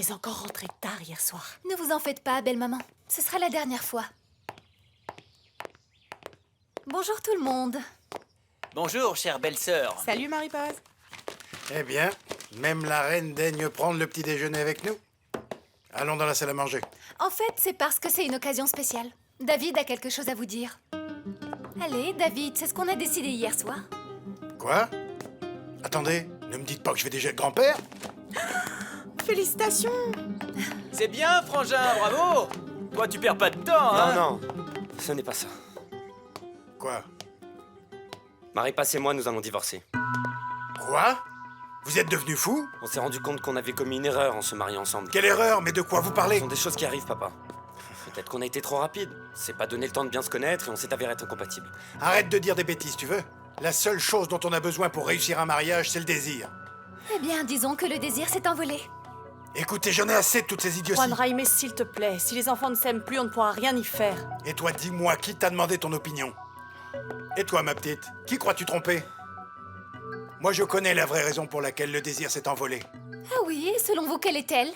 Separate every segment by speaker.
Speaker 1: es encore rentrée tard hier soir.
Speaker 2: Ne vous en faites pas, belle maman. Ce sera la dernière fois. Bonjour tout le monde.
Speaker 3: Bonjour, chère belle-sœur.
Speaker 1: Salut Marie-Paz.
Speaker 4: Eh bien, même la reine daigne prendre le petit déjeuner avec nous. Allons dans la salle à manger.
Speaker 2: En fait, c'est parce que c'est une occasion spéciale. David a quelque chose à vous dire. Allez, David, c'est ce qu'on a décidé hier soir.
Speaker 4: Quoi? Attendez, ne me dites pas que je vais déjà être grand-père?
Speaker 1: Félicitations.
Speaker 3: C'est bien, frangin, bravo. Toi, tu perds pas de temps, hein?
Speaker 5: Non, ce n'est pas ça.
Speaker 4: Quoi?
Speaker 5: Marie-Paz et moi, nous allons divorcer.
Speaker 4: Quoi? Vous êtes devenu fou?
Speaker 5: On s'est rendu compte qu'on avait commis une erreur en se mariant ensemble.
Speaker 4: Quelle erreur? Mais de quoi vous
Speaker 5: Ce
Speaker 4: parlez?
Speaker 5: sont des choses qui arrivent, papa. Peut-être qu'on a été trop rapide. C'est pas donné le temps de bien se connaître et on s'est avéré être incompatibles.
Speaker 4: Arrête de dire des bêtises, tu veux? La seule chose dont on a besoin pour réussir un mariage, c'est le désir.
Speaker 2: Eh bien, disons que le désir s'est envolé.
Speaker 4: Écoutez, j'en ai assez de toutes ces idioties.
Speaker 1: Juan Raimé, s'il te plaît, si les enfants ne s'aiment plus, on ne pourra rien y faire.
Speaker 4: Et toi, dis-moi, qui t'a demandé ton opinion? Et toi, ma petite, qui crois-tu tromper? Moi, je connais la vraie raison pour laquelle le désir s'est envolé.
Speaker 2: Ah oui, et selon vous, quelle est-elle?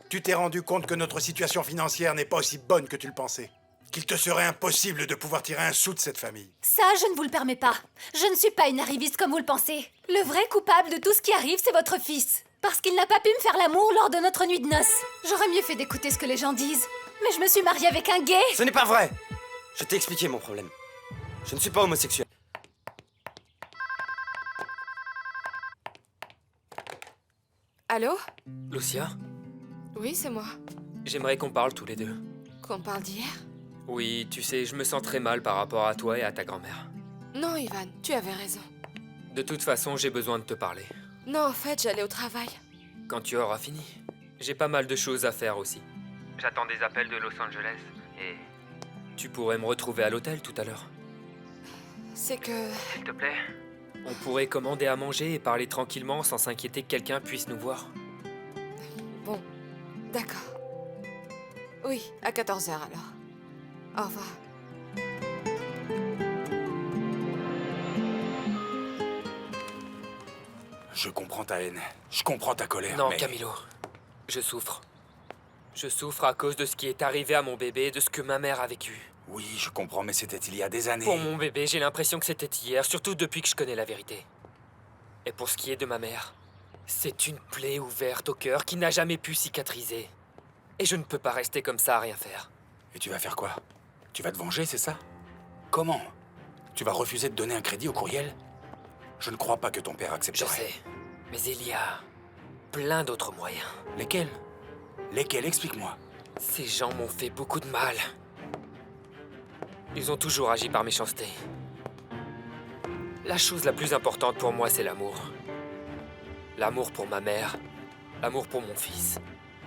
Speaker 4: Tu t'es rendu compte que notre situation financière n'est pas aussi bonne que tu le pensais. Qu'il te serait impossible de pouvoir tirer un sou de cette famille.
Speaker 2: Ça, je ne vous le permets pas. Je ne suis pas une arriviste comme vous le pensez. Le vrai coupable de tout ce qui arrive, c'est votre fils. Parce qu'il n'a pas pu me faire l'amour lors de notre nuit de noces. J'aurais mieux fait d'écouter ce que les gens disent. Mais je me suis mariée avec un gay.
Speaker 5: Ce n'est pas vrai! Je t'ai expliqué mon problème. Je ne suis pas homosexuel.
Speaker 6: Allô?
Speaker 7: Lucia,
Speaker 6: Oui, c'est moi.
Speaker 7: j'aimerais qu'on parle tous les deux.
Speaker 6: Qu'on parle d'hier?
Speaker 7: Oui, tu sais, je me sens très mal par rapport à toi et à ta grand-mère.
Speaker 6: Non, Ivan, tu avais raison.
Speaker 7: De toute façon, j'ai besoin de te parler.
Speaker 6: Non, en fait, j'allais au travail.
Speaker 7: Quand tu auras fini. J'ai pas mal de choses à faire aussi. J'attends des appels de Los Angeles et... Tu pourrais me retrouver à l'hôtel tout à l'heure.
Speaker 6: C'est que...
Speaker 7: S'il te plaît. On pourrait commander à manger et parler tranquillement sans s'inquiéter que quelqu'un puisse nous voir.
Speaker 6: Bon, d'accord. Oui, à 14h alors. Au revoir.
Speaker 8: Je comprends ta haine. Je comprends ta colère,
Speaker 7: Non,
Speaker 8: mais...
Speaker 7: Camilo. Je souffre. Je souffre à cause de ce qui est arrivé à mon bébé et de ce que ma mère a vécu.
Speaker 8: Oui, je comprends, mais c'était il y a des années.
Speaker 7: Pour mon bébé, j'ai l'impression que c'était hier, surtout depuis que je connais la vérité. Et pour ce qui est de ma mère, c'est une plaie ouverte au cœur qui n'a jamais pu cicatriser. Et je ne peux pas rester comme ça à rien faire.
Speaker 8: Et tu vas faire quoi? Tu vas te venger, c'est ça? Comment? Tu vas refuser de donner un crédit au courriel? Je ne crois pas que ton père
Speaker 7: Je
Speaker 8: accepterait.
Speaker 7: sais, mais il y a plein d'autres moyens.
Speaker 8: Lesquels? Lesquels? Explique-moi.
Speaker 7: Ces gens m'ont fait beaucoup de mal. Ils ont toujours agi par méchanceté. La chose la plus importante pour moi, c'est l'amour. L'amour pour ma mère, l'amour pour mon fils.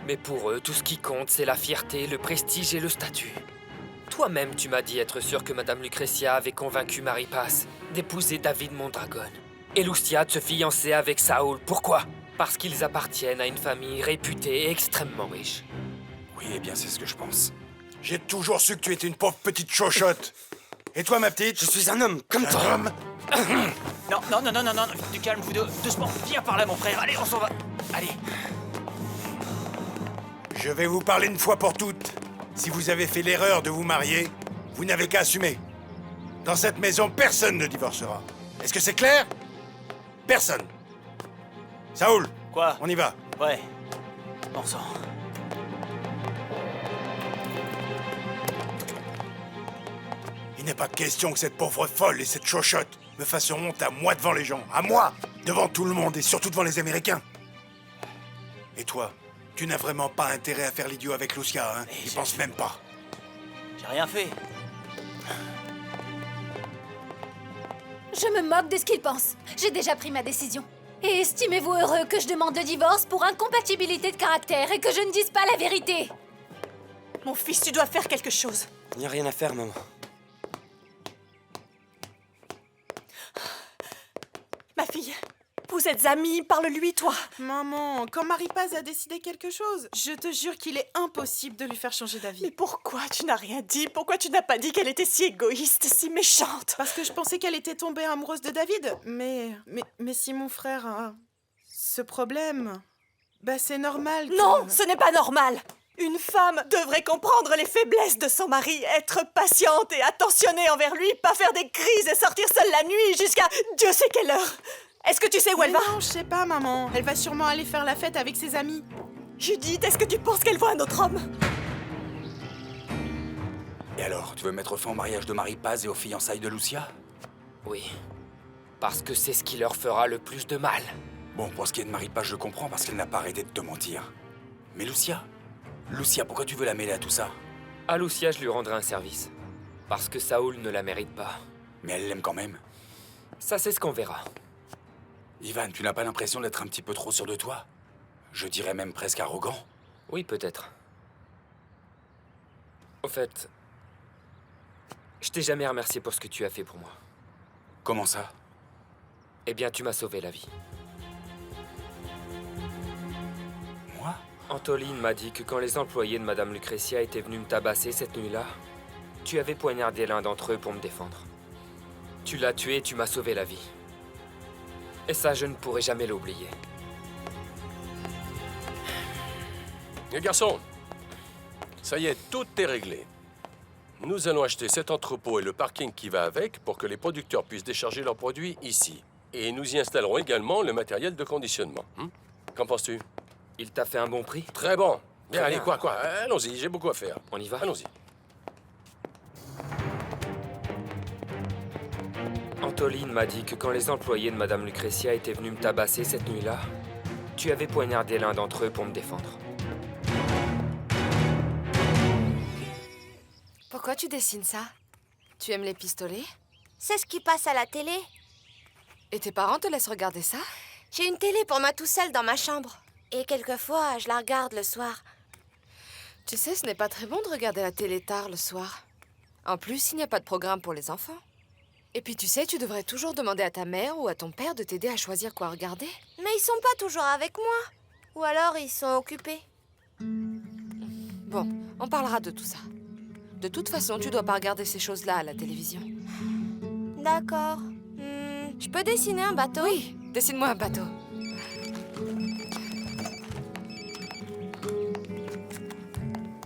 Speaker 7: Mais pour eux, tout ce qui compte, c'est la fierté, le prestige et le statut. Toi-même, tu m'as dit être sûr que Madame Lucretia avait convaincu Marie-Paz d'épouser David Mondragon. Et Lucia de se fiancer avec Saul. Pourquoi? Parce qu'ils appartiennent à une famille réputée et extrêmement riche.
Speaker 8: Oui, eh bien, c'est ce que je pense.
Speaker 4: J'ai toujours su que tu étais une pauvre petite chochotte. Et toi, ma petite?
Speaker 5: Je suis un homme comme
Speaker 4: Un
Speaker 5: toi!
Speaker 4: homme?
Speaker 3: Non, non, non, non, non, non, du calme, vous deux. Doucement, viens par là, mon frère. Allez, on s'en va. Allez.
Speaker 4: Je vais vous parler une fois pour toutes. Si vous avez fait l'erreur de vous marier, vous n'avez qu'à assumer. Dans cette maison, personne ne divorcera. Est-ce que c'est clair? Personne. Saoul,
Speaker 3: Quoi?
Speaker 4: on y va.
Speaker 3: Ouais. Bon sang.
Speaker 4: Il n'est pas question que cette pauvre folle et cette chochotte me fassent honte à moi devant les gens. À moi! Devant tout le monde et surtout devant les Américains. Et toi, tu n'as vraiment pas intérêt à faire l'idiot avec Lucia, hein? N'y pense même pas.
Speaker 3: J'ai rien fait.
Speaker 2: Je me moque de ce qu'ils pensent. J'ai déjà pris ma décision. Et estimez-vous heureux que je demande le divorce pour incompatibilité de caractère et que je ne dise pas la vérité?
Speaker 1: Mon fils, tu dois faire quelque chose.
Speaker 5: Il n'y a rien à faire, maman.
Speaker 1: Ma fille, vous êtes amis, parle-lui, toi.
Speaker 9: Maman, quand Marie-Paz a décidé quelque chose, je te jure qu'il est impossible de lui faire changer
Speaker 1: Mais
Speaker 9: d'avis.
Speaker 1: pourquoi tu n'as rien dit? Pourquoi tu n'as pas dit qu'elle était si égoïste, si méchante?
Speaker 9: Parce que je pensais qu'elle était tombée amoureuse de David. Mais si mon frère a ce problème, Bah, c'est normal.
Speaker 1: Non, ce n'est pas normal. Une femme devrait comprendre les faiblesses de son mari, être patiente et attentionnée envers lui, pas faire des crises et sortir seule la nuit jusqu'à Dieu sait quelle heure. Est-ce que tu sais où elle va?
Speaker 9: Non, je sais pas, maman. Elle va sûrement aller faire la fête avec ses amis.
Speaker 1: Judith, est-ce que tu penses qu'elle voit un autre homme?
Speaker 8: Et alors, tu veux mettre fin au mariage de Marie Paz et aux fiançailles de Lucia?
Speaker 7: Oui. Parce que c'est ce qui leur fera le plus de mal.
Speaker 8: Bon, pour ce qui est de Marie Paz, je comprends parce qu'elle n'a pas arrêté de te mentir. Mais Lucia? Lucia, pourquoi tu veux la mêler à tout ça?
Speaker 7: À Lucia, je lui rendrai un service. Parce que Saoul ne la mérite pas.
Speaker 8: Mais elle l'aime quand même.
Speaker 7: Ça, c'est ce qu'on verra.
Speaker 8: Ivan, tu n'as pas l'impression d'être un petit peu trop sûr de toi? Je dirais même presque arrogant.
Speaker 7: Oui, peut-être. Au fait, je t'ai jamais remercié pour ce que tu as fait pour moi.
Speaker 8: Comment ça?
Speaker 7: Eh bien, tu m'as sauvé la vie.
Speaker 8: Moi?
Speaker 7: Antoline m'a dit que quand les employés de Madame Lucretia étaient venus me tabasser cette nuit-là, tu avais poignardé l'un d'entre eux pour me défendre. Tu l'as tué et tu m'as sauvé la vie. Et ça, je ne pourrai jamais l'oublier.
Speaker 10: Les garçons, ça y est, tout est réglé. Nous allons acheter cet entrepôt et le parking qui va avec pour que les producteurs puissent décharger leurs produits ici. Et nous y installerons également le matériel de conditionnement. Qu'en penses-tu?
Speaker 7: Il t'a fait un bon prix?
Speaker 10: Très bon. Bien,
Speaker 7: Très
Speaker 10: allez,
Speaker 7: bien.
Speaker 10: quoi, allons-y, j'ai beaucoup à faire.
Speaker 7: On y va?
Speaker 10: Allons-y.
Speaker 7: Antoline m'a dit que quand les employés de Madame Lucretia étaient venus me tabasser cette nuit-là, tu avais poignardé l'un d'entre eux pour me défendre.
Speaker 6: Pourquoi tu dessines ça? Tu aimes les pistolets?
Speaker 11: C'est ce qui passe à la télé.
Speaker 6: Et tes parents te laissent regarder ça?
Speaker 11: J'ai une télé pour moi tout seul dans ma chambre. Et quelquefois, je la regarde le soir.
Speaker 6: Tu sais, ce n'est pas très bon de regarder la télé tard le soir. En plus, il n'y a pas de programme pour les enfants. Et puis tu sais, tu devrais toujours demander à ta mère ou à ton père de t'aider à choisir quoi regarder.
Speaker 11: Mais ils sont pas toujours avec moi. Ou alors ils sont occupés.
Speaker 6: Bon, on parlera de tout ça. De toute façon, tu dois pas regarder ces choses-là à la télévision.
Speaker 11: D'accord. Je peux dessiner un bateau?
Speaker 6: Oui, dessine-moi un bateau.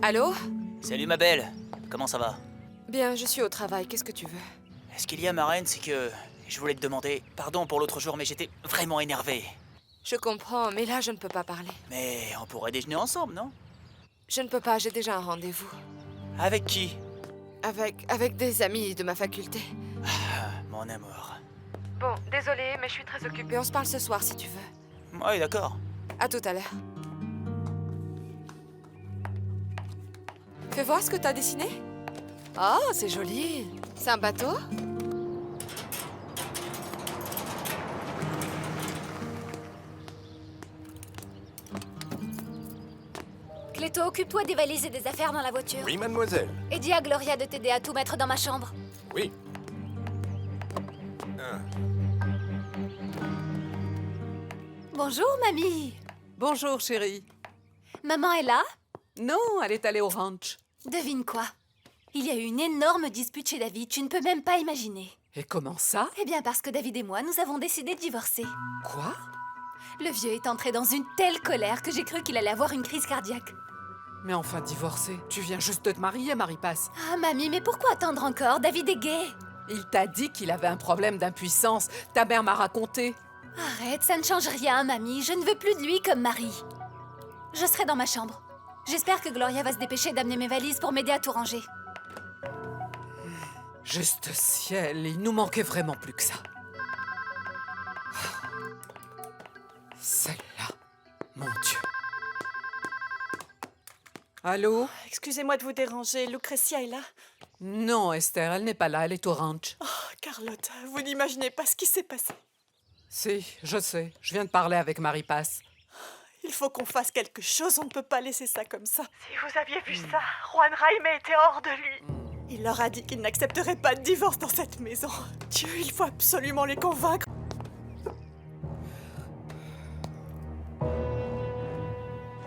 Speaker 6: Allô?
Speaker 3: Salut ma belle, comment ça va?
Speaker 6: Bien, je suis au travail, qu'est-ce que tu veux?
Speaker 3: Ce qu'il y a, ma reine, c'est que je voulais te demander pardon pour l'autre jour, mais j'étais vraiment énervé.
Speaker 6: Je comprends, mais là, je ne peux pas parler.
Speaker 3: Mais on pourrait déjeuner ensemble, non?
Speaker 6: Je ne peux pas, j'ai déjà un rendez-vous.
Speaker 3: Avec qui?
Speaker 6: Avec des amis de ma faculté.
Speaker 3: Ah, mon amour.
Speaker 6: Bon, désolée, mais je suis très occupée. On se parle ce soir, si tu veux.
Speaker 3: Oui, d'accord.
Speaker 6: À tout à l'heure. Fais voir ce que t'as dessiné. Oh, c'est joli. C'est un bateau?
Speaker 2: Cléto, occupe-toi des valises et des affaires dans la voiture.
Speaker 10: Oui, mademoiselle.
Speaker 2: Et dis à Gloria de t'aider à tout mettre dans ma chambre.
Speaker 10: Oui.
Speaker 2: Bonjour, mamie.
Speaker 12: Bonjour, chérie.
Speaker 2: Maman est là?
Speaker 12: Non, elle est allée au ranch.
Speaker 2: Devine quoi? Il y a eu une énorme dispute chez David, tu ne peux même pas imaginer.
Speaker 12: Et comment ça?
Speaker 2: Eh bien parce que David et moi, nous avons décidé de divorcer.
Speaker 12: Quoi?
Speaker 2: Le vieux est entré dans une telle colère que j'ai cru qu'il allait avoir une crise cardiaque.
Speaker 12: Mais enfin, divorcé. Tu viens juste de te marier, Marie-Passe.
Speaker 2: Ah, mamie, mais pourquoi attendre encore? David est gay.
Speaker 12: Il t'a dit qu'il avait un problème d'impuissance. Ta mère m'a raconté.
Speaker 2: Arrête, ça ne change rien, mamie. Je ne veux plus de lui comme mari. Je serai dans ma chambre. J'espère que Gloria va se dépêcher d'amener mes valises pour m'aider à tout ranger.
Speaker 12: Juste ciel, il nous manquait vraiment plus que ça. Celle-là, mon Dieu. Allô?
Speaker 1: Excusez-moi de vous déranger, Lucretia est là?
Speaker 12: Non, Esther, elle n'est pas là, elle est au ranch.
Speaker 1: Oh, Carlotta, vous n'imaginez pas ce qui s'est passé.
Speaker 12: Si, je sais. Je viens de parler avec Marie-Passe.
Speaker 1: Il faut qu'on fasse quelque chose, on ne peut pas laisser ça comme ça. Si vous aviez vu ça, Juan Raime était hors de lui. Il leur a dit qu'il n'accepterait pas de divorce dans cette maison. Dieu, il faut absolument les convaincre.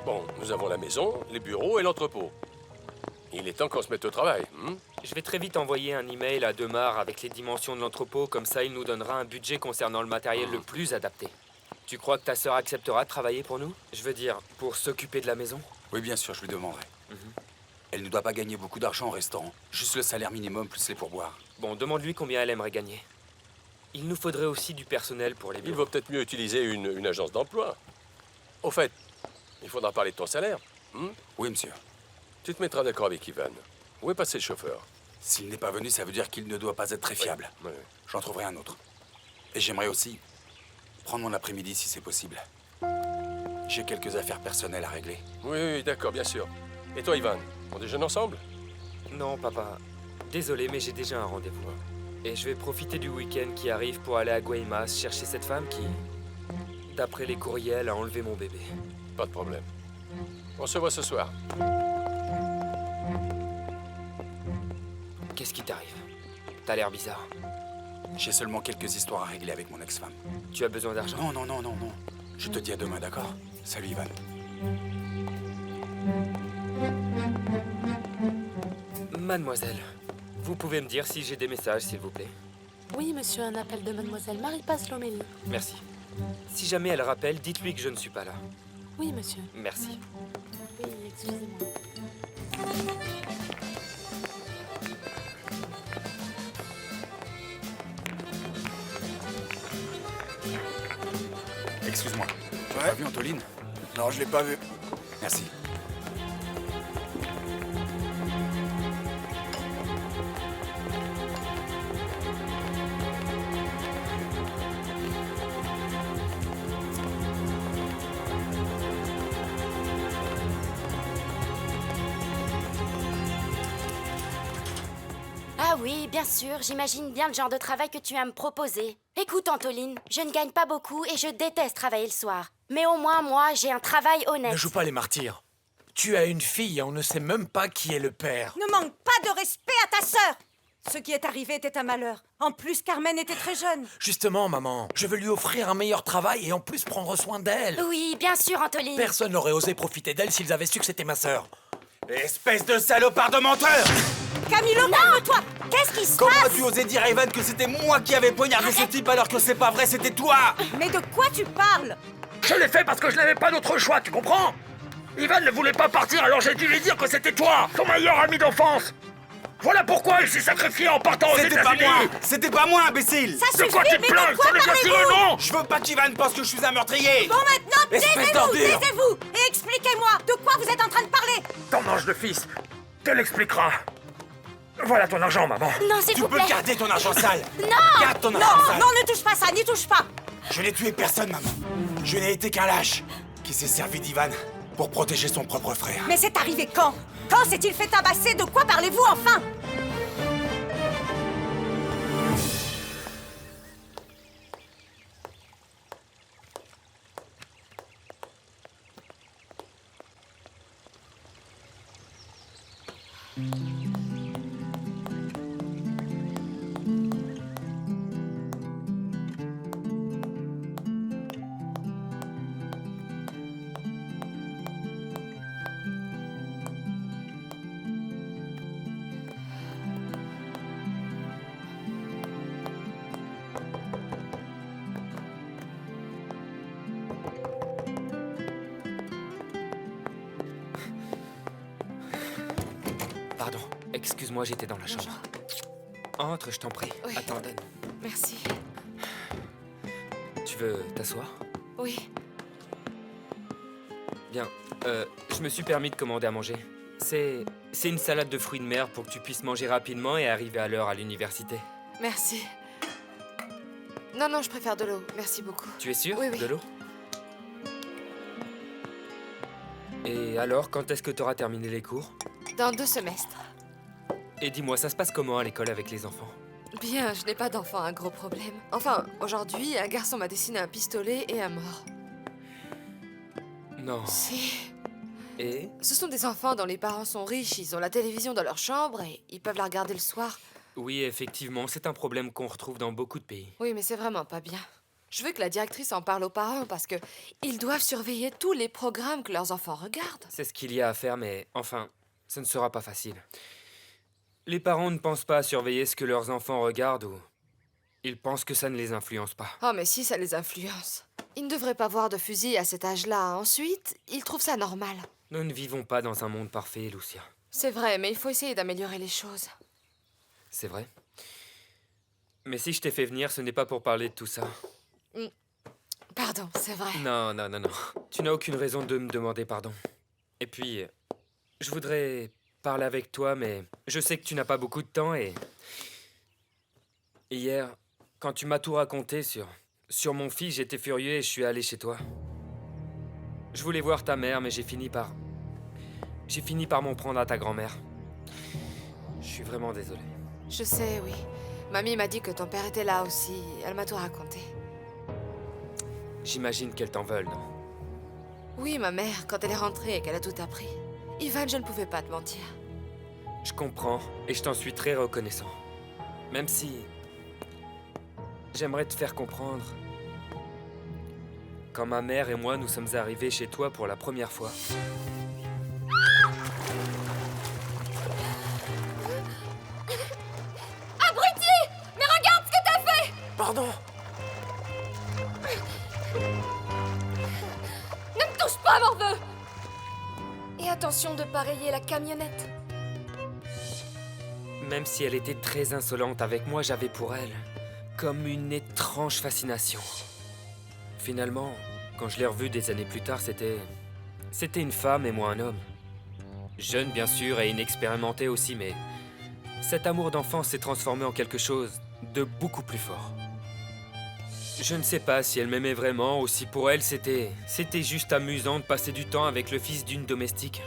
Speaker 10: Bon, nous avons la maison, les bureaux et l'entrepôt. Il est temps qu'on se mette au travail.
Speaker 7: Je vais très vite envoyer un email à Demar avec les dimensions de l'entrepôt, comme ça il nous donnera un budget concernant le matériel le plus adapté. Tu crois que ta sœur acceptera de travailler pour nous? Je veux dire, pour s'occuper de la maison?
Speaker 8: Oui, bien sûr, je lui demanderai. Elle ne doit pas gagner beaucoup d'argent au restaurant. Juste le salaire minimum plus les pourboires.
Speaker 7: Bon, demande-lui combien elle aimerait gagner. Il nous faudrait aussi du personnel pour les
Speaker 10: Il
Speaker 7: bureaux.
Speaker 10: vaut peut-être mieux utiliser une agence d'emploi. Au fait, il faudra parler de ton salaire.
Speaker 8: Oui, monsieur.
Speaker 10: Tu te mettras d'accord avec Ivan. Où est passé le chauffeur?
Speaker 8: S'il n'est pas venu, ça veut dire qu'il ne doit pas être très fiable.
Speaker 10: Oui.
Speaker 8: J'en trouverai un autre. Et j'aimerais aussi prendre mon après-midi si c'est possible. J'ai quelques affaires personnelles à régler.
Speaker 10: Oui, d'accord, bien sûr. Et toi, Ivan, on déjeune ensemble?
Speaker 7: Non, papa. Désolé, mais j'ai déjà un rendez-vous. Et je vais profiter du week-end qui arrive pour aller à Guaymas chercher cette femme qui, d'après les courriels, a enlevé mon bébé.
Speaker 10: Pas de problème. On se voit ce soir.
Speaker 7: Qu'est-ce qui t'arrive? T'as l'air bizarre.
Speaker 8: J'ai seulement quelques histoires à régler avec mon ex-femme.
Speaker 7: Tu as besoin d'argent?
Speaker 8: Non. Je te dis à demain, d'accord? Salut, Ivan.
Speaker 7: Mademoiselle, vous pouvez me dire si j'ai des messages, s'il vous plaît?
Speaker 13: Oui, monsieur, un appel de mademoiselle Marie-Paz Lomelli.
Speaker 7: Merci. Si jamais elle rappelle, dites-lui que je ne suis pas là.
Speaker 13: Oui, monsieur.
Speaker 7: Merci.
Speaker 13: Oui, excusez-moi.
Speaker 8: Excuse-moi. Tu as vu Antoline?
Speaker 4: Non, je l'ai pas vu.
Speaker 8: Merci.
Speaker 11: Ah oui, bien sûr, j'imagine bien le genre de travail que tu as à me proposer. Écoute, Antoline, je ne gagne pas beaucoup et je déteste travailler le soir. Mais au moins, moi, j'ai un travail honnête.
Speaker 14: Ne joue pas les martyrs. Tu as une fille et on ne sait même pas qui est le père.
Speaker 15: Ne manque pas de respect à ta sœur. Ce qui est arrivé était un malheur. En plus, Carmen était très jeune.
Speaker 14: Justement, maman, je veux lui offrir un meilleur travail et en plus prendre soin d'elle.
Speaker 11: Oui, bien sûr, Antoline.
Speaker 14: Personne n'aurait osé profiter d'elle s'ils avaient su que c'était ma sœur.
Speaker 16: Espèce de salopard de menteur!
Speaker 15: Camilo, calme-toi! Qu'est-ce qui se
Speaker 16: Comment
Speaker 15: passe?
Speaker 16: as-tu osé dire à Evan que c'était moi qui avais poignardé ce type alors que c'est pas vrai, c'était toi?
Speaker 15: Mais de quoi tu parles?
Speaker 17: Je l'ai fait parce que je n'avais pas d'autre choix, tu comprends? Ivan ne voulait pas partir, alors j'ai dû lui dire que c'était toi, son meilleur ami d'enfance. Voilà pourquoi il s'est sacrifié en partant aux
Speaker 16: C'était pas
Speaker 17: États-Unis.
Speaker 16: moi! C'était pas moi, imbécile!
Speaker 15: Ça
Speaker 17: De quoi
Speaker 15: suffit,
Speaker 17: tu
Speaker 15: mais
Speaker 17: te plains?
Speaker 15: de quoi
Speaker 17: Ça devient tiré,
Speaker 15: parlez-vous?
Speaker 17: non?
Speaker 16: Je veux pas qu'Ivan pense que je suis un meurtrier!
Speaker 15: Bon, maintenant,
Speaker 16: Espèce
Speaker 15: taisez-vous,
Speaker 16: d'ordure.
Speaker 15: taisez-vous et expliquez-moi de quoi vous êtes en train de parler.
Speaker 17: Ton ange de fils te l'expliquera. Voilà ton argent, maman.
Speaker 11: Non, s'il
Speaker 16: Tu
Speaker 11: vous
Speaker 16: peux
Speaker 11: plaît.
Speaker 16: garder ton argent sale!
Speaker 11: Non!
Speaker 16: Garde ton
Speaker 15: Non,
Speaker 16: argent sale!
Speaker 15: non, ne touche pas ça, n'y touche pas.
Speaker 16: Je n'ai tué personne, maman. Je n'ai été qu'un lâche qui s'est servi d'Ivan pour protéger son propre frère.
Speaker 15: Mais c'est arrivé quand? Quand s'est-il fait tabasser? De quoi parlez-vous enfin?
Speaker 7: Pardon, excuse-moi, j'étais dans la chambre. Entre, je t'en prie.
Speaker 6: Oui.
Speaker 7: Attends, donne.
Speaker 6: Merci.
Speaker 7: Tu veux t'asseoir?
Speaker 6: Oui.
Speaker 7: Bien. Je me suis permis de commander à manger. C'est une salade de fruits de mer pour que tu puisses manger rapidement et arriver à l'heure à l'université.
Speaker 6: Merci. Non, je préfère de l'eau. Merci beaucoup.
Speaker 7: Tu es sûr?
Speaker 6: Oui.
Speaker 7: De l'eau? Et alors, quand est-ce que tu auras terminé les cours?
Speaker 6: Dans 2 semestres.
Speaker 7: Et dis-moi, ça se passe comment à l'école avec les enfants?
Speaker 6: Bien, je n'ai pas d'enfant, un gros problème. Enfin, aujourd'hui, un garçon m'a dessiné un pistolet et un mort.
Speaker 7: Non.
Speaker 6: Si.
Speaker 7: Et?
Speaker 6: Ce sont des enfants dont les parents sont riches, ils ont la télévision dans leur chambre et ils peuvent la regarder le soir.
Speaker 7: Oui, effectivement, c'est un problème qu'on retrouve dans beaucoup de pays.
Speaker 6: Oui, mais c'est vraiment pas bien. Je veux que la directrice en parle aux parents parce que ils doivent surveiller tous les programmes que leurs enfants regardent.
Speaker 7: C'est ce qu'il y a à faire, mais enfin, ce ne sera pas facile. Les parents ne pensent pas à surveiller ce que leurs enfants regardent ou ils pensent que ça ne les influence pas.
Speaker 6: Oh, mais si, ça les influence. Il ne devrait pas voir de fusil à cet âge-là. Ensuite, il trouve ça normal.
Speaker 7: Nous ne vivons pas dans un monde parfait, Lucia.
Speaker 6: C'est vrai, mais il faut essayer d'améliorer les choses.
Speaker 7: C'est vrai. Mais si je t'ai fait venir, ce n'est pas pour parler de tout ça.
Speaker 6: Pardon, c'est vrai.
Speaker 7: Non. Tu n'as aucune raison de me demander pardon. Et puis, je voudrais parler avec toi, mais je sais que tu n'as pas beaucoup de temps et... Hier, quand tu m'as tout raconté sur mon fils, j'étais furieux et je suis allé chez toi. Je voulais voir ta mère, mais j'ai fini par m'en prendre à ta grand-mère. Je suis vraiment désolé.
Speaker 6: Je sais, oui. Mamie m'a dit que ton père était là aussi. Elle m'a tout raconté.
Speaker 7: J'imagine qu'elle t'en veulent, non?
Speaker 6: Oui, ma mère, quand elle est rentrée et qu'elle a tout appris. Ivan, je ne pouvais pas te mentir.
Speaker 7: Je comprends et je t'en suis très reconnaissant. Même si... J'aimerais te faire comprendre. Quand ma mère et moi nous sommes arrivés chez toi pour la première fois...
Speaker 2: Abruti! Mais regarde ce que t'as fait!
Speaker 7: Pardon!
Speaker 2: Ne me touche pas, morveux! Et attention de pas rayer la camionnette.
Speaker 7: Même si elle était très insolente avec moi, j'avais pour elle comme une étrange fascination. Finalement, quand je l'ai revue des années plus tard, c'était une femme et moi un homme. Jeune bien sûr et inexpérimenté aussi, mais cet amour d'enfance s'est transformé en quelque chose de beaucoup plus fort. Je ne sais pas si elle m'aimait vraiment ou si pour elle c'était juste amusant de passer du temps avec le fils d'une domestique.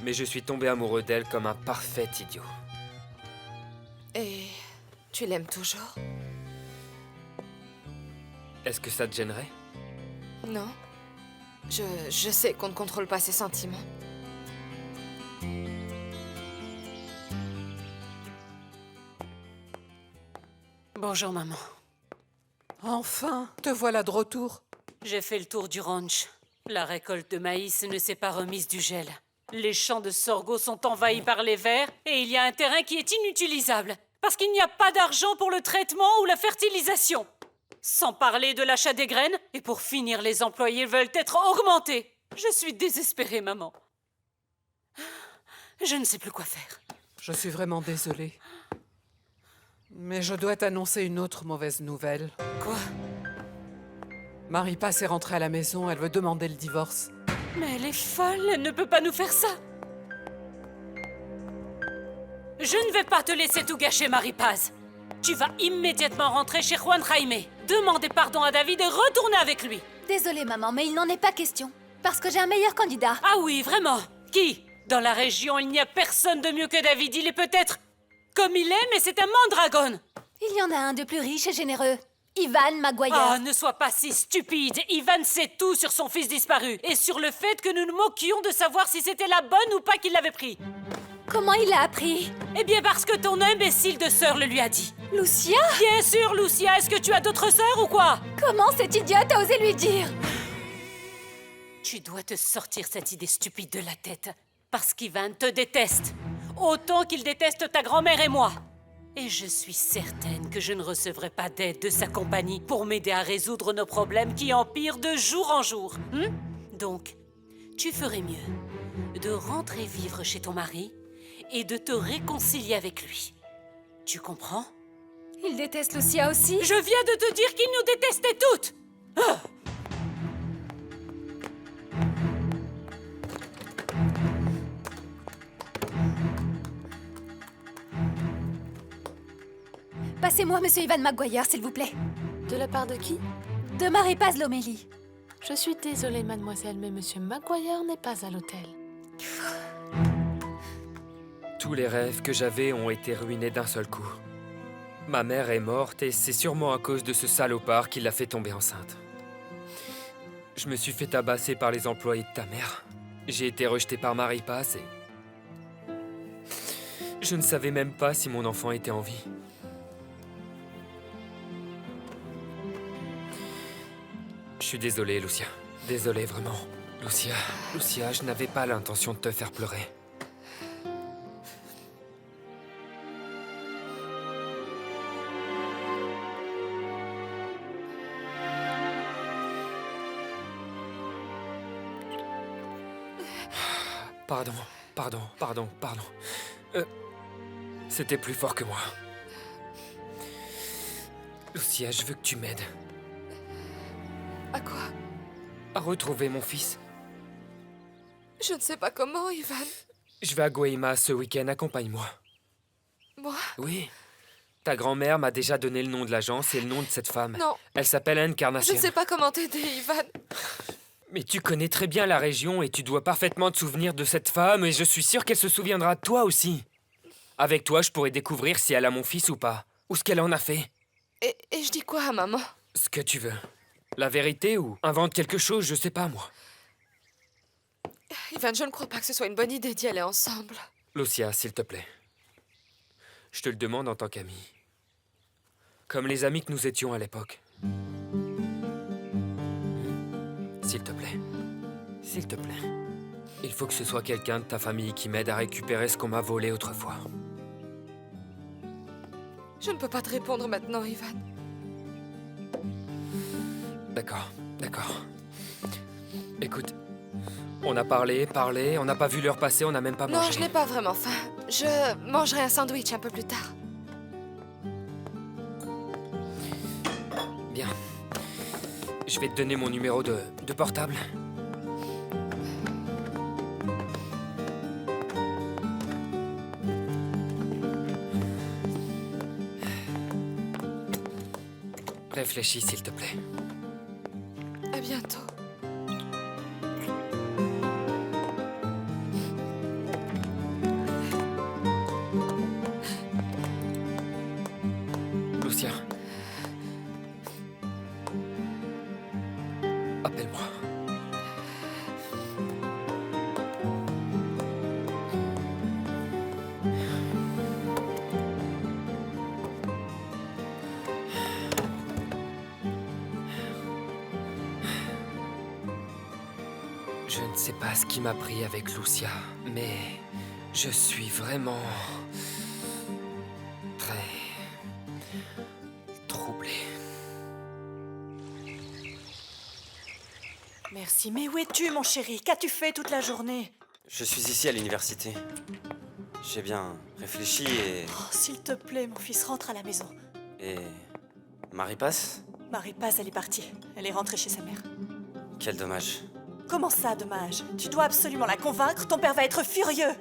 Speaker 7: Mais je suis tombé amoureux d'elle comme un parfait idiot.
Speaker 6: Et tu l'aimes toujours?
Speaker 7: Est-ce que ça te gênerait?
Speaker 6: Non. Je sais qu'on ne contrôle pas ses sentiments.
Speaker 18: Bonjour, maman.
Speaker 12: Enfin, te voilà de retour.
Speaker 18: J'ai fait le tour du ranch. La récolte de maïs ne s'est pas remise du gel. Les champs de sorgho sont envahis par les vers et il y a un terrain qui est inutilisable parce qu'il n'y a pas d'argent pour le traitement ou la fertilisation. Sans parler de l'achat des graines, et pour finir, les employés veulent être augmentés. Je suis désespérée, maman. Je ne sais plus quoi faire.
Speaker 12: Je suis vraiment désolée. Mais je dois t'annoncer une autre mauvaise nouvelle.
Speaker 18: Quoi?
Speaker 12: Marie-Passe est rentrée à la maison, elle veut demander le divorce.
Speaker 18: Mais elle est folle, elle ne peut pas nous faire ça. Je ne vais pas te laisser tout gâcher, Marie-Paz. Tu vas immédiatement rentrer chez Juan Jaime, demander pardon à David et retourner avec lui.
Speaker 2: Désolée, maman, mais il n'en est pas question. Parce que j'ai un meilleur candidat.
Speaker 18: Ah oui, vraiment? Qui? Dans la région, il n'y a personne de mieux que David. Il est peut-être comme il est, mais c'est un mandragone.
Speaker 2: Il y en a un de plus riche et généreux. Ivan Maguire.
Speaker 18: Ah, ne sois pas si stupide. Ivan sait tout sur son fils disparu et sur le fait que nous nous moquions de savoir si c'était la bonne ou pas qu'il l'avait pris.
Speaker 2: Comment il l'a appris?
Speaker 18: Eh bien parce que ton imbécile de sœur le lui a dit.
Speaker 2: Lucia?
Speaker 18: Bien sûr, Lucia. Est-ce que tu as d'autres sœurs ou quoi?
Speaker 2: Comment cette idiote a osé lui dire?
Speaker 18: Tu dois te sortir cette idée stupide de la tête. Parce qu'Ivan te déteste. Autant qu'il déteste ta grand-mère et moi. Et je suis certaine que je ne recevrai pas d'aide de sa compagnie pour m'aider à résoudre nos problèmes qui empirent de jour en jour. Donc, tu ferais mieux de rentrer vivre chez ton mari et de te réconcilier avec lui. Tu comprends?
Speaker 2: Il déteste Lucia aussi.
Speaker 18: Je viens de te dire qu'il nous détestait toutes. Ah!
Speaker 2: Passez-moi Monsieur Ivan Maguire, s'il vous plaît.
Speaker 13: De la part de qui?
Speaker 2: De Marie-Paz Lomélie.
Speaker 13: Je suis désolée, mademoiselle, mais Monsieur Maguire n'est pas à l'hôtel.
Speaker 7: Tous les rêves que j'avais ont été ruinés d'un seul coup. Ma mère est morte et c'est sûrement à cause de ce salopard qui l'a fait tomber enceinte. Je me suis fait tabasser par les employés de ta mère. J'ai été rejeté par Marie-Paz et... je ne savais même pas si mon enfant était en vie. Je suis désolé, Lucia. Désolé, vraiment. Lucia, je n'avais pas l'intention de te faire pleurer. Pardon. C'était plus fort que moi. Lucia, je veux que tu m'aides.
Speaker 6: À quoi?
Speaker 7: À retrouver mon fils.
Speaker 6: Je ne sais pas comment, Ivan.
Speaker 7: Je vais à Guaymas ce week-end, accompagne-moi.
Speaker 6: Moi?
Speaker 7: Oui. Ta grand-mère m'a déjà donné le nom de l'agence et le nom de cette femme.
Speaker 6: Non.
Speaker 7: Elle s'appelle Encarnacion.
Speaker 6: Je ne sais pas comment t'aider, Ivan.
Speaker 7: Mais tu connais très bien la région et tu dois parfaitement te souvenir de cette femme et je suis sûr qu'elle se souviendra de toi aussi. Avec toi, je pourrais découvrir si elle a mon fils ou pas. Ou ce qu'elle en a fait.
Speaker 6: Et je dis quoi à maman?
Speaker 7: Ce que tu veux. La vérité ou invente quelque chose, je sais pas moi.
Speaker 6: Ivan, je ne crois pas que ce soit une bonne idée d'y aller ensemble.
Speaker 7: Lucia, s'il te plaît. Je te le demande en tant qu'ami. Comme les amis que nous étions à l'époque. S'il te plaît. S'il te plaît. Il faut que ce soit quelqu'un de ta famille qui m'aide à récupérer ce qu'on m'a volé autrefois.
Speaker 6: Je ne peux pas te répondre maintenant, Ivan.
Speaker 7: D'accord. Écoute, on a parlé, on n'a pas vu l'heure passer, on n'a même pas mangé.
Speaker 6: Non, je n'ai pas vraiment faim. Je mangerai un sandwich un peu plus tard.
Speaker 7: Bien. Je vais te donner mon numéro de portable. Réfléchis, s'il te plaît.
Speaker 6: À bientôt.
Speaker 7: Lucia. Appelle-moi. Je ne sais pas ce qui m'a pris avec Lucia, mais je suis vraiment très troublé.
Speaker 1: Merci, mais où es-tu, mon chéri? Qu'as-tu fait toute la journée?
Speaker 5: Je suis ici à l'université. J'ai bien réfléchi et...
Speaker 1: Oh, s'il te plaît, mon fils, rentre à la maison.
Speaker 5: Et... Marie passe?
Speaker 1: Marie Paz, elle est partie. Elle est rentrée chez sa mère.
Speaker 5: Quel dommage.
Speaker 1: Comment ça, dommage? Tu dois absolument la convaincre, ton père va être furieux.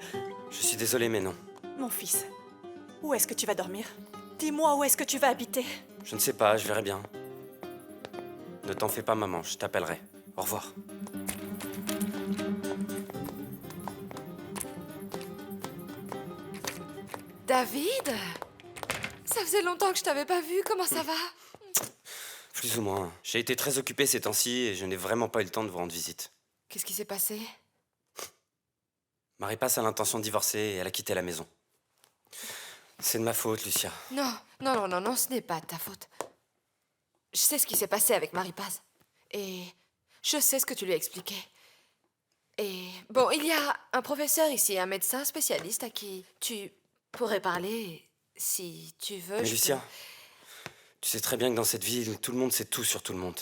Speaker 5: Je suis désolé, mais non.
Speaker 1: Mon fils, où est-ce que tu vas dormir? Dis-moi où est-ce que tu vas habiter?
Speaker 5: Je ne sais pas, je verrai bien. Ne t'en fais pas, maman, je t'appellerai. Au revoir.
Speaker 6: David? Ça faisait longtemps que je t'avais pas vu, comment ça va?
Speaker 5: Plus ou moins. J'ai été très occupé ces temps-ci et je n'ai vraiment pas eu le temps de vous rendre visite.
Speaker 6: Qu'est-ce qui s'est passé?
Speaker 5: Marie passe a l'intention de divorcer et elle a quitté la maison. C'est de ma faute, Lucia.
Speaker 6: Non, ce n'est pas de ta faute. Je sais ce qui s'est passé avec Marie Paz. Et je sais ce que tu lui as expliqué. Et bon, il y a un professeur ici, un médecin spécialiste à qui tu pourrais parler si tu veux.
Speaker 5: Mais Lucia, tu sais très bien que dans cette ville, tout le monde sait tout sur tout le monde.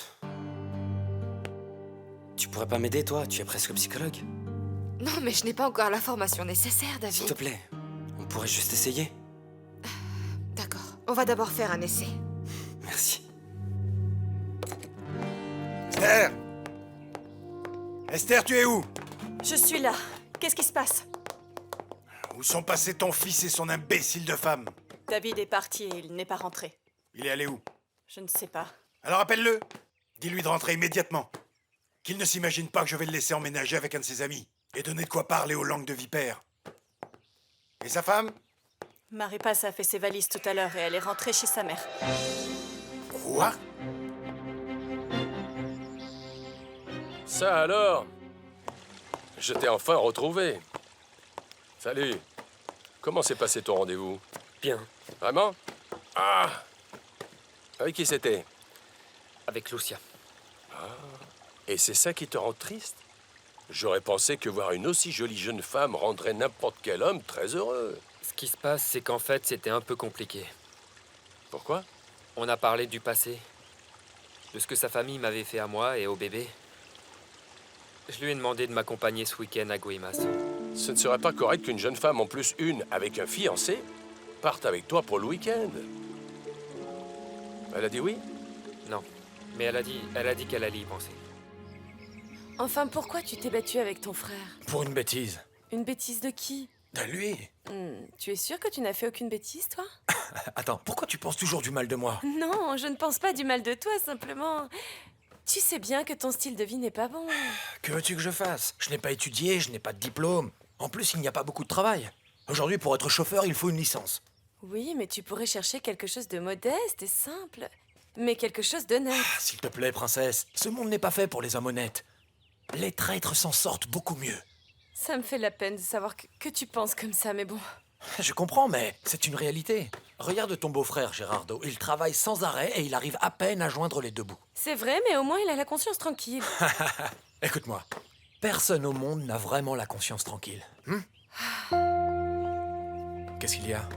Speaker 5: Tu pourrais pas m'aider, toi? Tu es presque psychologue.
Speaker 6: Non, mais je n'ai pas encore la formation nécessaire, David.
Speaker 5: S'il te plaît, on pourrait juste essayer.
Speaker 6: D'accord, on va d'abord faire un essai.
Speaker 5: Merci.
Speaker 4: Esther! Esther, tu es où?
Speaker 1: Je suis là. Qu'est-ce qui se passe?
Speaker 4: Où sont passés ton fils et son imbécile de femme?
Speaker 1: David est parti et il n'est pas rentré.
Speaker 4: Il est allé où?
Speaker 1: Je ne sais pas.
Speaker 4: Alors appelle-le. Dis-lui de rentrer immédiatement. Qu'il ne s'imagine pas que je vais le laisser emménager avec un de ses amis et donner de quoi parler aux langues de vipère. Et sa femme?
Speaker 1: Marie Paz a fait ses valises tout à l'heure et elle est rentrée chez sa mère.
Speaker 4: Quoi?
Speaker 10: Ça alors? Je t'ai enfin retrouvé. Salut. Comment s'est passé ton rendez-vous?
Speaker 7: Bien.
Speaker 10: Vraiment? Ah! Avec qui c'était?
Speaker 7: Avec Lucia.
Speaker 10: Ah. Et c'est ça qui te rend triste? J'aurais pensé que voir une aussi jolie jeune femme rendrait n'importe quel homme très heureux.
Speaker 7: Ce qui se passe, c'est qu'en fait, c'était un peu compliqué.
Speaker 10: Pourquoi?
Speaker 7: On a parlé du passé. De ce que sa famille m'avait fait à moi et au bébé. Je lui ai demandé de m'accompagner ce week-end à Guaymas.
Speaker 10: Ce ne serait pas correct qu'une jeune femme, en plus une avec un fiancé, parte avec toi pour le week-end. Elle a dit oui?
Speaker 7: Non, mais elle a dit qu'elle allait y penser.
Speaker 6: Enfin, pourquoi tu t'es battu avec ton frère?
Speaker 14: Pour une bêtise.
Speaker 6: Une bêtise de qui?
Speaker 14: De lui.
Speaker 6: Tu es sûr que tu n'as fait aucune bêtise, toi?
Speaker 14: Attends, pourquoi tu penses toujours du mal de moi?
Speaker 6: Non, je ne pense pas du mal de toi, simplement... Tu sais bien que ton style de vie n'est pas bon.
Speaker 14: Que veux-tu que je fasse? Je n'ai pas étudié, je n'ai pas de diplôme. En plus, il n'y a pas beaucoup de travail. Aujourd'hui, pour être chauffeur, il faut une licence.
Speaker 6: Oui, mais tu pourrais chercher quelque chose de modeste et simple. Mais quelque chose d'honnête.
Speaker 14: S'il te plaît, princesse, ce monde n'est pas fait pour les hommes honnêtes. Les traîtres s'en sortent beaucoup mieux.
Speaker 6: Ça me fait la peine de savoir que tu penses comme ça, mais bon...
Speaker 14: Je comprends, mais c'est une réalité. Regarde ton beau-frère, Gérardo. Il travaille sans arrêt et il arrive à peine à joindre les deux bouts.
Speaker 6: C'est vrai, mais au moins il a la conscience tranquille.
Speaker 14: Écoute-moi, personne au monde n'a vraiment la conscience tranquille. Qu'est-ce qu'il y a?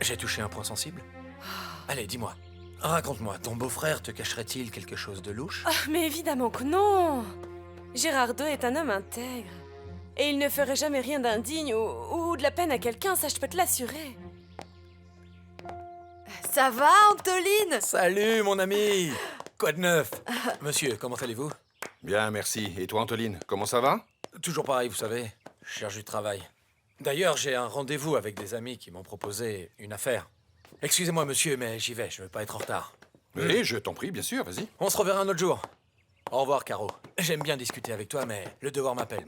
Speaker 14: J'ai touché un point sensible? Allez, dis-moi. Raconte-moi, ton beau-frère te cacherait-il quelque chose de louche?
Speaker 6: Mais évidemment que non. Gérardo est un homme intègre. Et il ne ferait jamais rien d'indigne ou de la peine à quelqu'un, ça je peux te l'assurer.
Speaker 19: Ça va, Antoline?
Speaker 14: Salut, mon ami! Quoi de neuf? Monsieur, comment allez-vous?
Speaker 20: Bien, merci. Et toi, Antoline, comment ça va?
Speaker 14: Toujours pareil, vous savez. Je cherche du travail. D'ailleurs, j'ai un rendez-vous avec des amis qui m'ont proposé une affaire. Excusez-moi, monsieur, mais j'y vais, je veux pas être en retard.
Speaker 20: Oui, je t'en prie, bien sûr, vas-y.
Speaker 14: On se reverra un autre jour. Au revoir, Caro. J'aime bien discuter avec toi, mais le devoir m'appelle.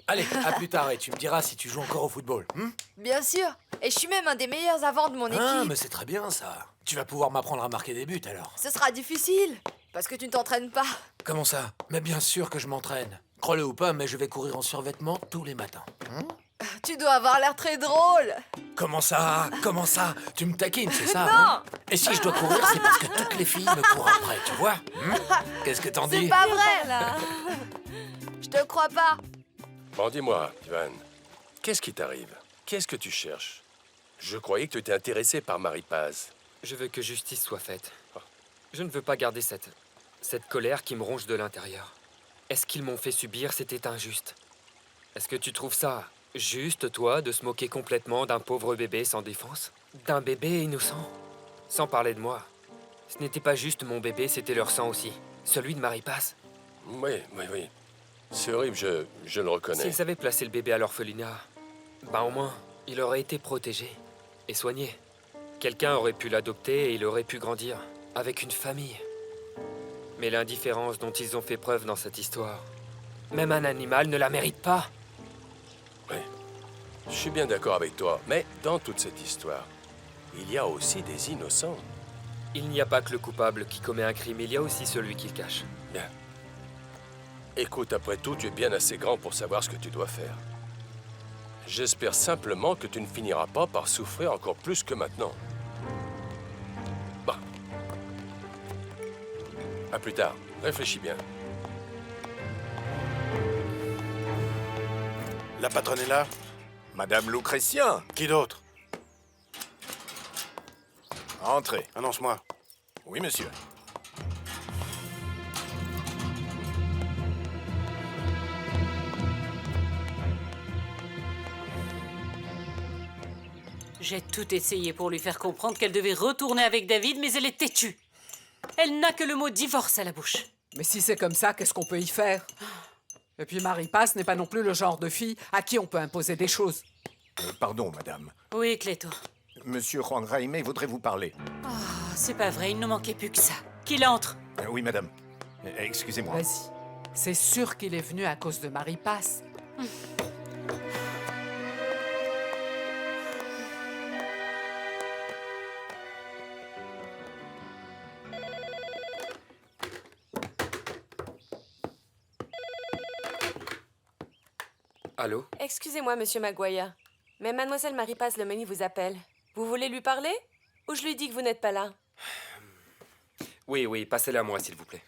Speaker 14: Allez, à plus tard et tu me diras si tu joues encore au football.
Speaker 19: Bien sûr. Et je suis même un des meilleurs avants de mon équipe.
Speaker 14: Ah, mais c'est très bien ça. Tu vas pouvoir m'apprendre à marquer des buts alors.
Speaker 19: Ce sera difficile, parce que tu ne t'entraînes pas.
Speaker 14: Comment ça? Mais bien sûr que je m'entraîne. Crois-le ou pas, mais je vais courir en survêtement tous les matins.
Speaker 19: Tu dois avoir l'air très drôle.
Speaker 14: Comment ça? Comment ça? Tu me taquines, c'est ça?
Speaker 19: Non.
Speaker 14: Et si je dois courir, c'est parce que toutes les filles me courent après, tu vois? Qu'est-ce que t'en dis?
Speaker 19: C'est pas vrai, là. Je te crois pas.
Speaker 10: Bon, dis-moi, Ivan, qu'est-ce qui t'arrive? Qu'est-ce que tu cherches? Je croyais que tu étais intéressé par Marie-Paz.
Speaker 7: Je veux que justice soit faite. Je ne veux pas garder cette colère qui me ronge de l'intérieur. Est-ce qu'ils m'ont fait subir? C'était injuste. Est-ce que tu trouves ça juste, toi, de se moquer complètement d'un pauvre bébé sans défense? D'un bébé innocent? Sans parler de moi. Ce n'était pas juste mon bébé, c'était leur sang aussi. Celui de Marie-Paz.
Speaker 10: Oui. C'est horrible, je le reconnais.
Speaker 7: S'ils avaient placé le bébé à l'orphelinat, au moins, il aurait été protégé et soigné. Quelqu'un aurait pu l'adopter et il aurait pu grandir avec une famille. Mais l'indifférence dont ils ont fait preuve dans cette histoire, même un animal ne la mérite pas.
Speaker 10: Oui, je suis bien d'accord avec toi, mais dans toute cette histoire, il y a aussi des innocents.
Speaker 7: Il n'y a pas que le coupable qui commet un crime, il y a aussi celui qui le cache.
Speaker 10: Bien. Écoute, après tout, tu es bien assez grand pour savoir ce que tu dois faire. J'espère simplement que tu ne finiras pas par souffrir encore plus que maintenant. Bah. À plus tard. Réfléchis bien.
Speaker 4: La patronne est là?
Speaker 21: Madame Lucrétien.
Speaker 4: Qui d'autre?
Speaker 21: Entrez.
Speaker 4: Annonce-moi.
Speaker 21: Oui, monsieur.
Speaker 18: J'ai tout essayé pour lui faire comprendre qu'elle devait retourner avec David, mais elle est têtue. Elle n'a que le mot divorce à la bouche.
Speaker 12: Mais si c'est comme ça, qu'est-ce qu'on peut y faire? Et puis Marie-Paz n'est pas non plus le genre de fille à qui on peut imposer des choses.
Speaker 21: Pardon, madame.
Speaker 18: Oui, Cléto.
Speaker 21: Monsieur Juan Raimé voudrait vous parler.
Speaker 18: Oh, c'est pas vrai, il ne manquait plus que ça. Qu'il entre.
Speaker 21: Oui, madame. Excusez-moi.
Speaker 12: Vas-y. C'est sûr qu'il est venu à cause de Marie-Paz.
Speaker 7: Allô?
Speaker 6: Excusez-moi, monsieur Maguire, mais mademoiselle Marie-Paz Lomeni vous appelle. Vous voulez lui parler? Ou je lui dis que vous n'êtes pas là?
Speaker 7: Oui, passez-la à moi, s'il vous plaît.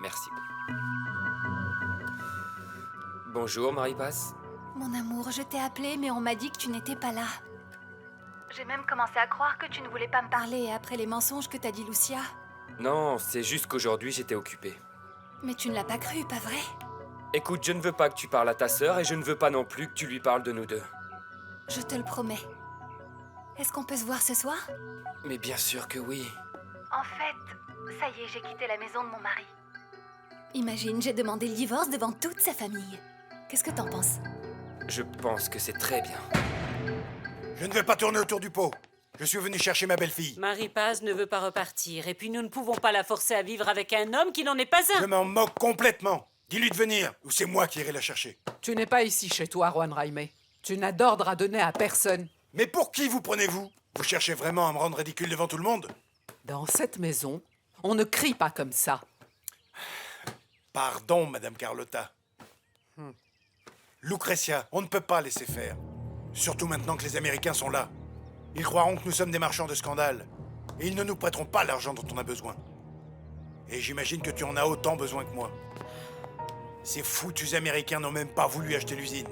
Speaker 7: Merci. Bonjour, Marie-Paz.
Speaker 2: Mon amour, je t'ai appelé, mais on m'a dit que tu n'étais pas là. J'ai même commencé à croire que tu ne voulais pas me parler après les mensonges que t'as dit Lucia.
Speaker 7: Non, c'est juste qu'aujourd'hui, j'étais occupée.
Speaker 2: Mais tu ne l'as pas cru, pas vrai?
Speaker 7: Écoute, je ne veux pas que tu parles à ta sœur et je ne veux pas non plus que tu lui parles de nous deux.
Speaker 2: Je te le promets. Est-ce qu'on peut se voir ce soir?
Speaker 7: Mais bien sûr que oui.
Speaker 2: En fait, ça y est, j'ai quitté la maison de mon mari. Imagine, j'ai demandé le divorce devant toute sa famille. Qu'est-ce que t'en penses?
Speaker 7: Je pense que c'est très bien.
Speaker 4: Je ne vais pas tourner autour du pot. Je suis venu chercher ma belle-fille.
Speaker 18: Marie-Paz ne veut pas repartir, et puis nous ne pouvons pas la forcer à vivre avec un homme qui n'en est pas un.
Speaker 4: Je m'en moque complètement. Dis-lui de venir, ou c'est moi qui irai la chercher.
Speaker 12: Tu n'es pas ici chez toi, Juan Raime. Tu n'as d'ordre à donner à personne.
Speaker 4: Mais pour qui vous prenez-vous? Vous cherchez vraiment à me rendre ridicule devant tout le monde?
Speaker 12: Dans cette maison, on ne crie pas comme ça.
Speaker 4: Pardon, Madame Carlotta. Lucretia, on ne peut pas laisser faire. Surtout maintenant que les Américains sont là. Ils croiront que nous sommes des marchands de scandale. Et ils ne nous prêteront pas l'argent dont on a besoin. Et j'imagine que tu en as autant besoin que moi. Ces foutus Américains n'ont même pas voulu acheter l'usine.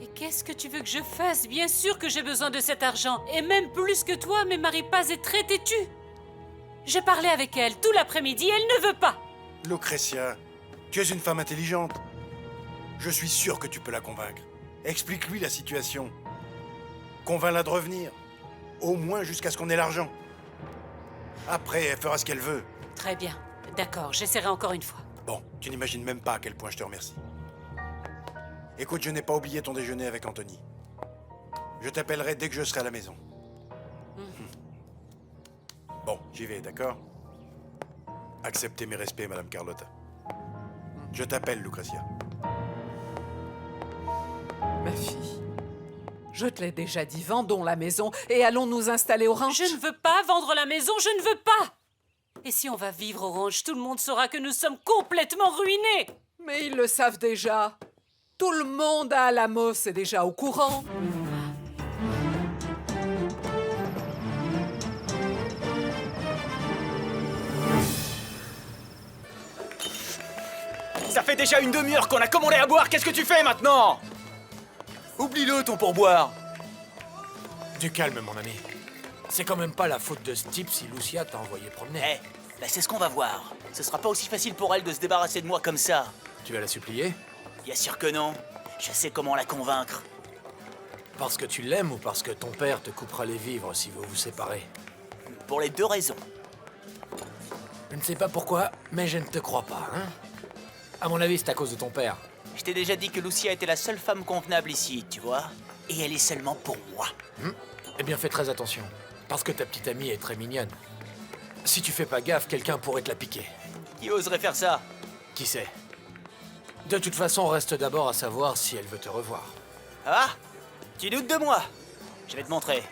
Speaker 18: Et qu'est-ce que tu veux que je fasse? Bien sûr que j'ai besoin de cet argent, et même plus que toi, mais Marie-Paz est très têtue. J'ai parlé avec elle tout l'après-midi, elle ne veut pas.
Speaker 4: Lucretia, tu es une femme intelligente. Je suis sûr que tu peux la convaincre. Explique-lui la situation. Convainc-la de revenir. Au moins jusqu'à ce qu'on ait l'argent. Après, elle fera ce qu'elle veut.
Speaker 18: Très bien. D'accord, j'essaierai encore une fois.
Speaker 4: Bon, tu n'imagines même pas à quel point je te remercie. Écoute, je n'ai pas oublié ton déjeuner avec Anthony. Je t'appellerai dès que je serai à la maison. Bon, j'y vais, d'accord? Acceptez mes respects, Madame Carlotta. Je t'appelle, Lucretia.
Speaker 12: Ma fille, je te l'ai déjà dit, vendons la maison et allons nous installer au ranch.
Speaker 18: Je ne veux pas vendre la maison, je ne veux pas. Et si on va vivre au ranch, tout le monde saura que nous sommes complètement ruinés.
Speaker 12: Mais ils le savent déjà. Tout le monde à Alamos est déjà au courant.
Speaker 3: Ça fait déjà une demi-heure qu'on a commandé à boire, qu'est-ce que tu fais maintenant? Oublie-le, ton pourboire.
Speaker 14: Du calme, mon ami. C'est quand même pas la faute de ce type si Lucia t'a envoyé promener.
Speaker 3: C'est ce qu'on va voir. Ce sera pas aussi facile pour elle de se débarrasser de moi comme ça.
Speaker 14: Tu vas la supplier?
Speaker 3: Bien sûr que non. Je sais comment la convaincre.
Speaker 14: Parce que tu l'aimes ou parce que ton père te coupera les vivres si vous vous séparez?
Speaker 3: Pour les deux raisons.
Speaker 14: Je ne sais pas pourquoi, mais je ne te crois pas, hein? À mon avis, c'est à cause de ton père.
Speaker 3: Je t'ai déjà dit que Lucia était la seule femme convenable ici, tu vois? Et elle est seulement pour moi.
Speaker 14: Eh bien, fais très attention. Parce que ta petite amie est très mignonne. Si tu fais pas gaffe, quelqu'un pourrait te la piquer.
Speaker 3: Qui oserait faire ça?
Speaker 14: Qui sait? De toute façon, reste d'abord à savoir si elle veut te revoir.
Speaker 3: Ah? Tu doutes de moi? Je vais te montrer.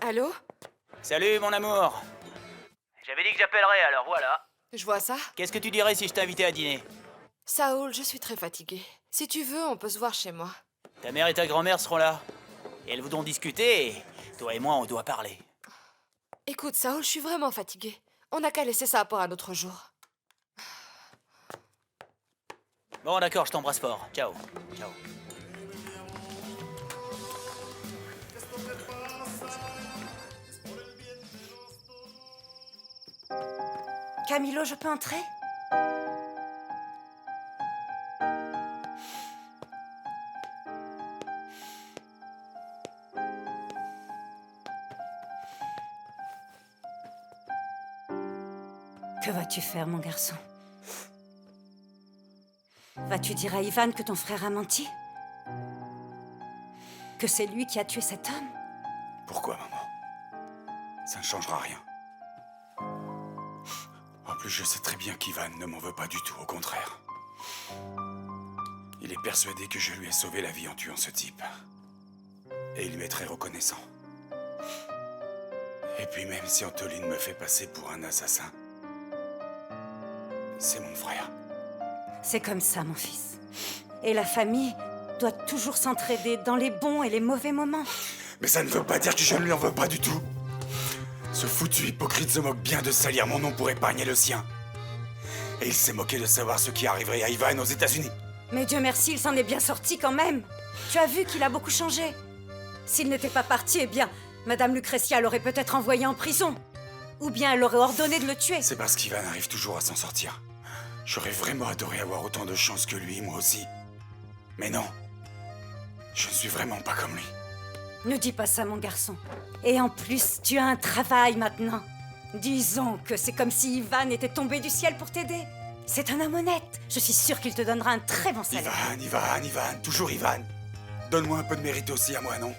Speaker 6: Allô?
Speaker 3: Salut, mon amour. J'avais dit que j'appellerais, alors voilà.
Speaker 6: Je vois ça.
Speaker 3: Qu'est-ce que tu dirais si je t'invitais à dîner?
Speaker 6: Saoul, je suis très fatiguée. Si tu veux, on peut se voir chez moi.
Speaker 3: Ta mère et ta grand-mère seront là. Et elles voudront discuter, et toi et moi, on doit parler.
Speaker 6: Écoute, Saoul, je suis vraiment fatiguée. On n'a qu'à laisser ça pour un autre jour.
Speaker 3: Bon, d'accord, je t'embrasse fort. Ciao. Ciao.
Speaker 15: Camilo, je peux entrer? Que vas-tu faire, mon garçon? Vas-tu dire à Ivan que ton frère a menti? Que c'est lui qui a tué cet homme?
Speaker 16: Pourquoi, maman? Ça ne changera rien. En plus, je sais très bien qu'Ivan ne m'en veut pas du tout, au contraire. Il est persuadé que je lui ai sauvé la vie en tuant ce type. Et il m'est très reconnaissant. Et puis même si Antoline me fait passer pour un assassin, c'est mon frère.
Speaker 15: C'est comme ça, mon fils. Et la famille doit toujours s'entraider dans les bons et les mauvais moments.
Speaker 16: Mais ça ne veut pas dire que je ne lui en veux pas du tout. Ce foutu hypocrite se moque bien de salir mon nom pour épargner le sien. Et il s'est moqué de savoir ce qui arriverait à Ivan aux États-Unis.
Speaker 15: Mais Dieu merci, il s'en est bien sorti quand même. Tu as vu qu'il a beaucoup changé. S'il n'était pas parti, eh bien, Madame Lucretia l'aurait peut-être envoyé en prison. Ou bien elle aurait ordonné de le tuer.
Speaker 16: C'est parce qu'Ivan arrive toujours à s'en sortir. J'aurais vraiment adoré avoir autant de chance que lui, moi aussi. Mais non. Je ne suis vraiment pas comme lui.
Speaker 15: Ne dis pas ça, mon garçon. Et en plus, tu as un travail maintenant. Disons que c'est comme si Ivan était tombé du ciel pour t'aider. C'est un homme honnête. Je suis sûre qu'il te donnera un très bon salaire.
Speaker 16: Ivan, toujours Ivan. Donne-moi un peu de mérite aussi à moi, non?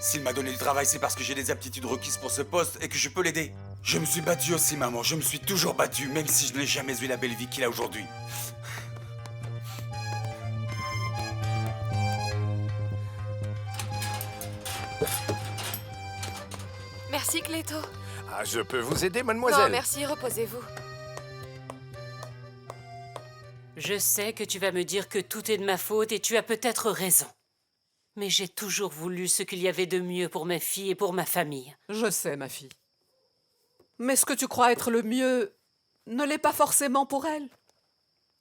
Speaker 16: S'il m'a donné du travail, c'est parce que j'ai des aptitudes requises pour ce poste et que je peux l'aider. Je me suis battu aussi, maman. Je me suis toujours battu, même si je n'ai jamais eu la belle vie qu'il a aujourd'hui.
Speaker 6: Merci, Cléto.
Speaker 21: Ah, je peux vous aider, mademoiselle?
Speaker 6: Non, merci, reposez-vous.
Speaker 18: Je sais que tu vas me dire que tout est de ma faute et tu as peut-être raison. Mais j'ai toujours voulu ce qu'il y avait de mieux pour ma fille et pour ma famille.
Speaker 12: Je sais, ma fille. Mais ce que tu crois être le mieux ne l'est pas forcément pour elle.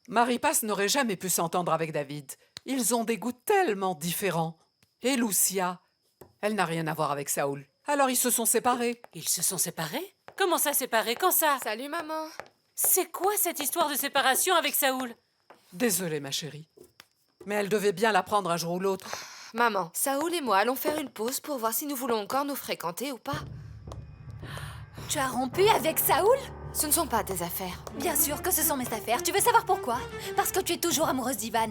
Speaker 12: Maripace n'aurait jamais pu s'entendre avec David. Ils ont des goûts tellement différents. Et Lucia, elle n'a rien à voir avec Saoul. Alors ils se sont séparés.
Speaker 18: Ils se sont séparés? Comment ça séparés? Quand ça?
Speaker 6: Salut, maman.
Speaker 18: C'est quoi cette histoire de séparation avec Saoul?
Speaker 12: Désolée, ma chérie. Mais elle devait bien l'apprendre un jour ou l'autre.
Speaker 6: Maman, Saoul et moi allons faire une pause pour voir si nous voulons encore nous fréquenter ou pas.
Speaker 2: Tu as rompu avec Saoul?
Speaker 6: Ce ne sont pas tes affaires.
Speaker 2: Bien sûr que ce sont mes affaires. Tu veux savoir pourquoi? Parce que tu es toujours amoureuse d'Ivan.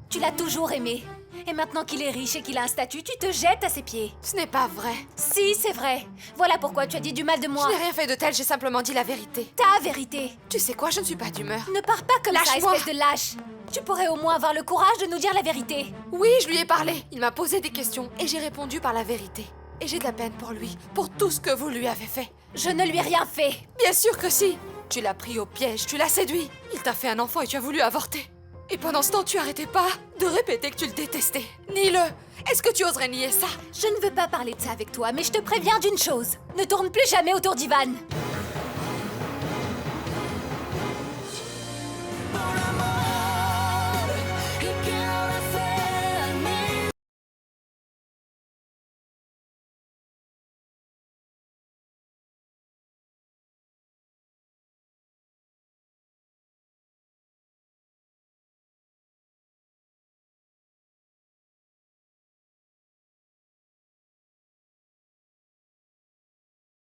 Speaker 2: Tu l'as toujours aimé. Et maintenant qu'il est riche et qu'il a un statut, tu te jettes à ses pieds.
Speaker 6: Ce n'est pas vrai.
Speaker 2: Si, c'est vrai. Voilà pourquoi tu as dit du mal de moi.
Speaker 6: Je n'ai rien fait de tel, j'ai simplement dit la vérité.
Speaker 2: Ta vérité.
Speaker 6: Tu sais quoi, je ne suis pas d'humeur.
Speaker 2: Ne pars pas comme ça,
Speaker 6: Lâche-moi.
Speaker 2: espèce de lâche. Tu pourrais au moins avoir le courage de nous dire la vérité.
Speaker 6: Oui, je lui ai parlé. Il m'a posé des questions et j'ai répondu par la vérité. Et j'ai de la peine pour lui, pour tout ce que vous lui avez fait.
Speaker 2: Je ne lui ai rien fait.
Speaker 6: Bien sûr que si. Tu l'as pris au piège, tu l'as séduit. Il t'a fait un enfant et tu as voulu avorter. Et pendant ce temps, tu arrêtais pas de répéter que tu le détestais. Nie-le. Est-ce que tu oserais nier ça?
Speaker 2: Je ne veux pas parler de ça avec toi, mais je te préviens d'une chose. Ne tourne plus jamais autour d'Ivan.